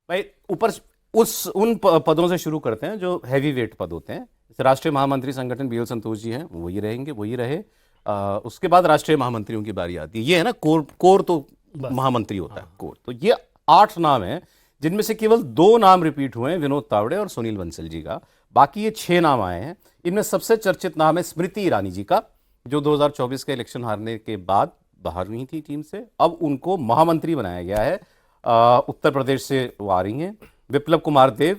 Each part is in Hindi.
भाई ऊपर उन पदों से शुरू करते हैं जो हैवी वेट पद होते हैं। जैसे राष्ट्रीय महामंत्री संगठन बीएल संतोष जी हैं, वही रहेंगे, वही रहे। उसके बाद राष्ट्रीय महामंत्रियों की बारी आती है। ये है ना कोर, कोर तो महामंत्री होता है, कोर। तो ये 8 नाम हैं, जिनमें से केवल 2 नाम रिपीट हुए हैं, विनोद तावड़े और सुनील बंसल जी का। बाकी ये 6 नाम आए हैं। इनमें सबसे चर्चित नाम है स्मृति ईरानी जी का, जो 2024 के इलेक्शन हारने के बाद बाहर हुई थी टीम से। अब उनको महामंत्री बनाया गया है। उत्तर प्रदेश से वो आ रही हैं। विप्लव कुमार देव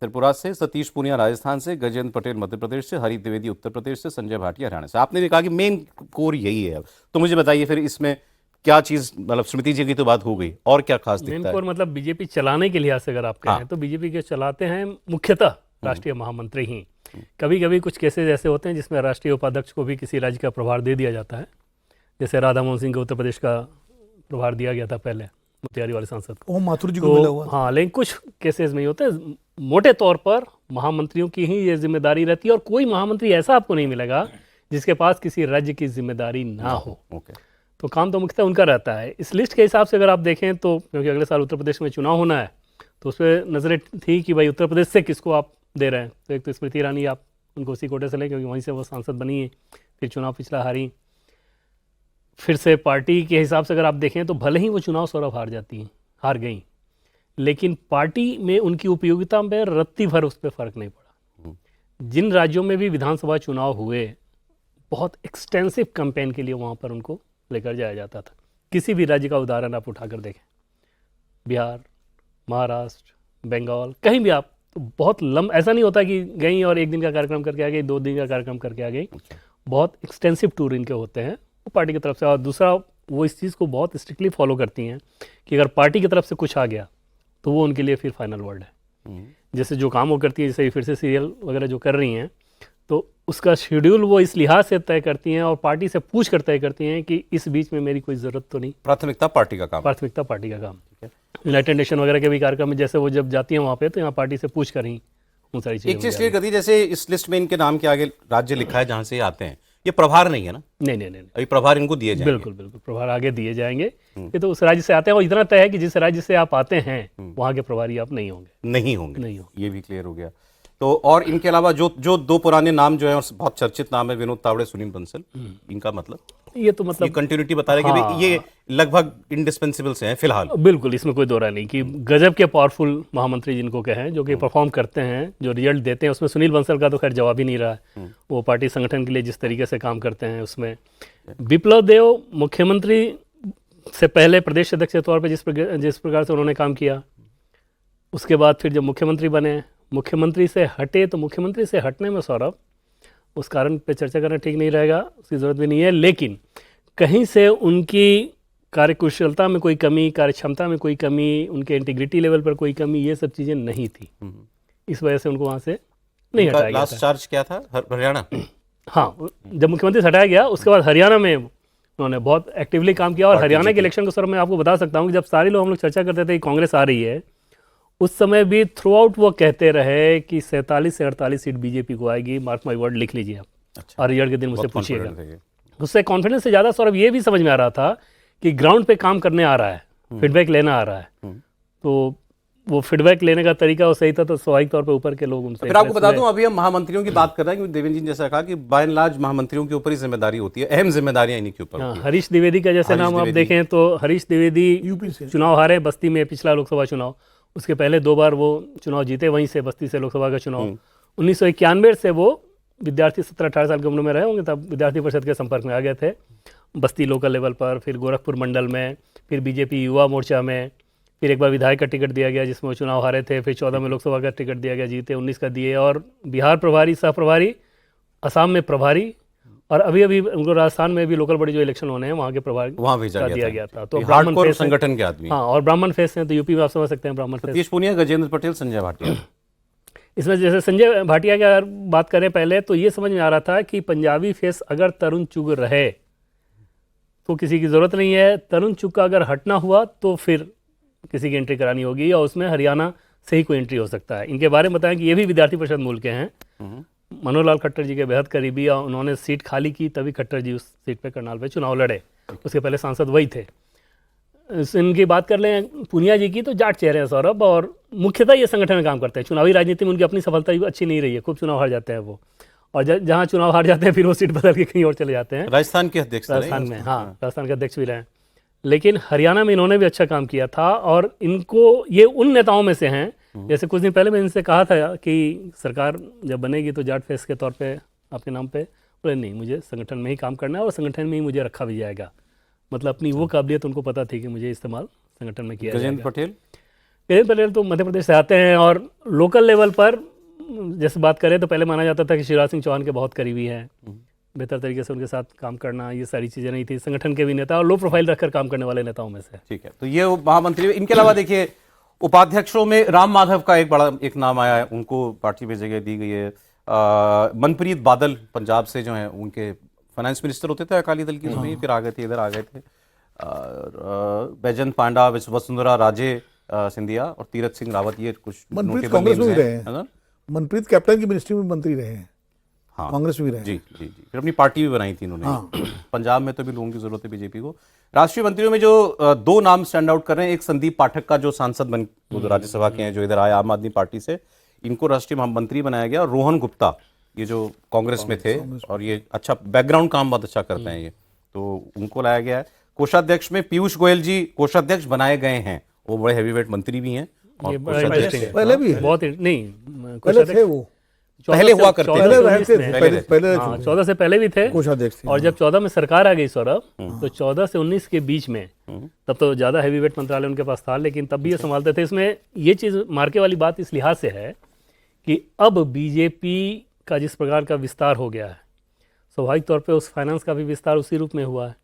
त्रिपुरा से, सतीश पूनिया राजस्थान से, गजेंद्र पटेल मध्य प्रदेश से, हरीश द्विवेदी उत्तर प्रदेश से, संजय भाटिया हरियाणा से। आपने भी कहा कि मेन कोर यही है। तो मुझे बताइए फिर इसमें क्या चीज, मतलब स्मृति जी की तो बात हो गई, और क्या खास दिखता है? मेन कोर मतलब बीजेपी चलाने के लिहाज से अगर आप कहें तो बीजेपी के चलाते हैं मुख्यतः राष्ट्रीय महामंत्री ही। कभी कभी कुछ केसेस ऐसे होते हैं जिसमें राष्ट्रीय उपाध्यक्ष को भी किसी राज्य का प्रभार दे दिया जाता है। जैसे राधा मोहन सिंह को उत्तर प्रदेश का प्रभार दिया गया था पहले, मोतिहारी वाले सांसद को। माथुर जी को मिला हुआ। हाँ, लेकिन कुछ केसेस में होते हैं मोटे तौर पर महामंत्रियों की ही ये जिम्मेदारी रहती है, और कोई महामंत्री ऐसा आपको नहीं मिलेगा जिसके पास किसी राज्य की जिम्मेदारी ना हो। तो काम तो मुख्यतः उनका रहता है। इस लिस्ट के हिसाब से अगर आप देखें तो, क्योंकि अगले साल उत्तर प्रदेश में चुनाव होना है, तो उस पर नजरें थी कि भाई उत्तर प्रदेश से किसको आप दे रहे हैं। तो एक तो स्मृति ईरानी, आप उनको उसी कोटे से लें क्योंकि वहीं से वो सांसद बनी है, फिर चुनाव पिछला हारी। फिर से पार्टी के हिसाब से अगर आप देखें तो भले ही वो चुनाव सौरभ हार गई, लेकिन पार्टी में उनकी उपयोगिता में रत्ती भर उस पर फर्क नहीं पड़ा। जिन राज्यों में भी विधानसभा चुनाव हुए, बहुत एक्सटेंसिव कैंपेन के लिए वहाँ पर उनको लेकर जाया जाता था। किसी भी राज्य का उदाहरण आप उठाकर देखें, बिहार, महाराष्ट्र, बंगाल, कहीं भी आप, तो बहुत ऐसा नहीं होता कि गई और 1 दिन का कार्यक्रम करके आ गई, 2 दिन का कार्यक्रम करके आ गई। बहुत एक्सटेंसिव टूर इनके होते हैं वो पार्टी की तरफ से। और दूसरा, वो इस चीज़ को बहुत स्ट्रिक्टली फॉलो करती हैं कि अगर पार्टी की तरफ से कुछ आ गया तो वो उनके लिए फिर फाइनल वर्ड है। जैसे जो काम वो करती है, जैसे फिर से सीरियल वगैरह जो कर रही हैं, तो उसका शेड्यूल वो इस लिहाज से तय करती हैं और पार्टी से पूछ कर तय करती हैं कि इस बीच में मेरी कोई ज़रूरत तो नहीं। प्राथमिकता पार्टी का काम। प्राथमिकता पार्टी का काम। यूनाइटेड नेशन वगैरह के भी कार्यक्रम में जैसे वो जब जाती हैं वहाँ पे, तो यहाँ पार्टी से पूछ कर ही उन सारी चीज़ें। एक चीज़ क्लियर कर दी, जैसे इस लिस्ट में इनके नाम के आगे राज्य लिखा है जहाँ से आते हैं, ये प्रभार नहीं है ना? नहीं, अभी प्रभार इनको दिए जाएंगे। बिल्कुल प्रभार आगे दिए जाएंगे। ये तो उस राज्य से आते हैं, और इतना तय है कि जिस राज्य से आप आते हैं वहाँ के प्रभारी आप नहीं होंगे। ये भी क्लियर हो गया। तो और इनके अलावा जो 2 पुराने नाम जो है, बहुत चर्चित नाम है, विनोद तावड़े, सुनील बंसल, इनका मतलब ये तो मतलब कंटिन्यूटी बता रहे कि भाई ये लगभग इंडिस्पेंसिबल से हैं फिलहाल। बिल्कुल, इसमें कोई दो राय नहीं कि गजब के पावरफुल महामंत्री जिनको कहें, जो कि परफॉर्म करते हैं, जो रिजल्ट देते हैं। उसमें सुनील बंसल का तो खैर जवाब ही नहीं रहा है। वो पार्टी संगठन के लिए जिस तरीके से काम करते हैं उसमें। विप्लव देव मुख्यमंत्री से पहले प्रदेश अध्यक्ष के तौर पर जिस प्रकार से उन्होंने काम किया, उसके बाद फिर जब मुख्यमंत्री बने, मुख्यमंत्री से हटे, तो मुख्यमंत्री से हटने में सौरभ, उस कारण पे चर्चा करना ठीक नहीं रहेगा, उसकी ज़रूरत भी नहीं है, लेकिन कहीं से उनकी कार्यकुशलता में कोई कमी, कार्यक्षमता में कोई कमी, उनके इंटीग्रिटी लेवल पर कोई कमी, ये सब चीज़ें नहीं थी। इस वजह से उनको वहाँ से नहीं हटाया गया। लास्ट चार्ज क्या था? हरियाणा? हाँ, जब मुख्यमंत्री से हटाया गया उसके बाद हरियाणा में उन्होंने बहुत एक्टिवली काम किया। और हरियाणा के इलेक्शन को सर मैं आपको बता सकता हूँ कि जब सारे लोग हम लोग चर्चा करते थे कि कांग्रेस आ रही है, उस समय भी थ्रू आउट वो कहते रहे कि 47 से 48 सीट बीजेपी को आएगी, मार्क माई वर्ड, लिख लीजिए आप। अच्छा। और रिजल्ट के दिन मुझसे पूछिएगा। उससे कॉन्फिडेंस से ज़्यादा सौरभ ये भी समझ में आ रहा था कि ग्राउंड पे काम करने आ रहा है, फीडबैक लेना आ रहा है। तो वो फीडबैक लेने का तरीका वो सही था, तो स्वाभाविक तौर पे ऊपर के लोग उनसे। फिर आपको बता दूं, अभी हम महामंत्रियों की बात कर रहे हैं, क्योंकि देवेंद्र जी ने जैसा कहा कि बाय एंड लार्ज महामंत्रियों के ऊपर ही जिम्मेदारी होती है, अहम जिम्मेदारियां इन्हीं के ऊपर होती हैं। हरीश द्विवेदी का जैसे नाम आप देखें तो हरीश द्विवेदी यूपी से चुनाव हारे, बस्ती में पिछला लोकसभा चुनाव, उसके पहले 2 बार वो चुनाव जीते वहीं से, बस्ती से लोकसभा का चुनाव। 1991 से वो विद्यार्थी 17-18 साल की उम्र में रहे होंगे, तब विद्यार्थी परिषद के संपर्क में आ गए थे, बस्ती लोकल लेवल पर, फिर गोरखपुर मंडल में, फिर बीजेपी युवा मोर्चा में, फिर एक बार विधायक का टिकट दिया गया जिसमें वो चुनाव हारे थे, फिर 14 में लोकसभा का टिकट दिया गया, जीते, 19 का दिए, और बिहार प्रभारी, सह प्रभारी, असम में प्रभारी, और अभी उनको राजस्थान में भी लोकल बड़ी जो इलेक्शन होने हैं वहाँ के प्रभारी वहाँ भेजा दिया गया था। तो ब्राह्मण संगठन के आदमी। हाँ, और ब्राह्मण फेस हैं, तो यूपी में आप समझ सकते हैं ब्राह्मण फेस। सतीश पूनिया, गजेंद्र पटेल, संजय भाटिया। इसमें जैसे संजय भाटिया की अगर बात करें पहले, तो ये समझ में आ रहा था कि पंजाबी फेस अगर तरुण चुग रहे तो किसी की ज़रूरत नहीं है, तरुण चुग का अगर हटना हुआ तो फिर किसी की एंट्री करानी होगी, और उसमें हरियाणा से ही कोई एंट्री हो सकता है। इनके बारे में बताएं कि ये भी विद्यार्थी परिषद मूल के हैं, मनोहर लाल खट्टर जी के बेहद करीबी, और उन्होंने सीट खाली की तभी खट्टर जी उस सीट पे करनाल पे चुनाव लड़े, उसके पहले सांसद वही थे। इनकी बात कर लें पूनिया जी की, तो जाट चेहरे हैं सौरभ, और मुख्यतः ये संगठन में काम करते हैं। चुनावी राजनीति में उनकी अपनी सफलता अच्छी नहीं रही है, खूब चुनाव हार जाते हैं वो, और जहाँ चुनाव हार जाते हैं फिर वो सीट बदल के कहीं और चले जाते हैं। राजस्थान के अध्यक्ष राजस्थान में, हाँ, राजस्थान के अध्यक्ष भी रहे। लेकिन हरियाणा में इन्होंने भी अच्छा काम किया था, और इनको ये उन नेताओं में से हैं, जैसे कुछ दिन पहले मैं इनसे कहा था कि सरकार जब बनेगी तो जाट फेस के तौर पे आपके नाम पे, बोले नहीं, मुझे संगठन में ही काम करना है और संगठन में ही मुझे रखा भी जाएगा। मतलब अपनी वो काबिलियत उनको पता थी कि मुझे इस्तेमाल संगठन में किया जाएगा। गजेंद्र पटेल तो मध्य प्रदेश से आते हैं, और लोकल लेवल पर जैसे बात करें तो पहले माना जाता था कि शिवराज सिंह चौहान के बहुत करीबी हैं, बेहतर तरीके से उनके साथ काम करना, ये सारी चीज़ें नहीं थी। संगठन के भी नेता और लो प्रोफाइल रखकर काम करने वाले नेताओं में से। ठीक है, तो ये महामंत्री। इनके अलावा देखिए उपाध्यक्षों में राम माधव का एक नाम आया है, उनको पार्टी में जगह दी गई है। मनप्रीत बादल पंजाब से जो है, उनके फाइनेंस मिनिस्टर होते थे अकाली दल की, उसमें फिर आ गए थे, इधर आ गए थे। बैजंत पांडा, वसुंधरा राजे सिंधिया और तीरथ सिंह रावत, ये कुछ मनप्रीत कांग्रेस में भी रहे हैं। मनप्रीत कैप्टन की मिनिस्ट्री में मंत्री रहे हैं, हाँ, कांग्रेस में भी रहे। जी जी जी, फिर अपनी पार्टी भी बनाई थी इन्होंने। हाँ। पंजाब में तो भी लोगों की जरूरत है बीजेपी को। राष्ट्रीय मंत्रियों में जो दो नाम स्टैंड आउट कर रहे हैं, एक संदीप पाठक का जो सांसद बन राज्यसभा के हैं, जो इधर आए आम आदमी पार्टी से, इनको राष्ट्रीय मंत्री बनाया गया। और रोहन गुप्ता, ये जो कांग्रेस में थे और ये अच्छा बैकग्राउंड काम बहुत अच्छा करते हैं ये, तो उनको लाया गया है। कोषाध्यक्ष में पीयूष गोयल जी कोषाध्यक्ष बनाए गए हैं, वो बड़े हैवीवेट मंत्री भी हैं। और पहले भी बहुत नहीं, पहले थे वो, पहले हुआ करते थे, पहले 14 से पहले भी थे कोषाध्यक्ष। और जब 14 में सरकार आ गई सौरभ, तो 14 से 19 के बीच में, तब तो ज़्यादा हैवीवेट मंत्रालय उनके पास था, लेकिन तब भी ये संभालते थे। इसमें ये चीज़ मार्के वाली बात इस लिहाज से है कि अब बीजेपी का जिस प्रकार का विस्तार हो गया है, स्वाभाविक तौर पे उस फाइनेंस का भी विस्तार उसी रूप में हुआ है,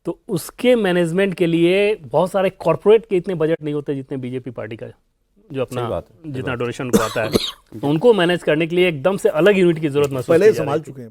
तो उसके मैनेजमेंट के लिए बहुत सारे कॉर्पोरेट के इतने बजट नहीं होते जितने बीजेपी पार्टी का जो अपना जितना डोनेशन को आता है, तो उनको मैनेज करने के लिए एकदम से अलग यूनिट की जरूरत महसूस पहले संभाल चुके हैं।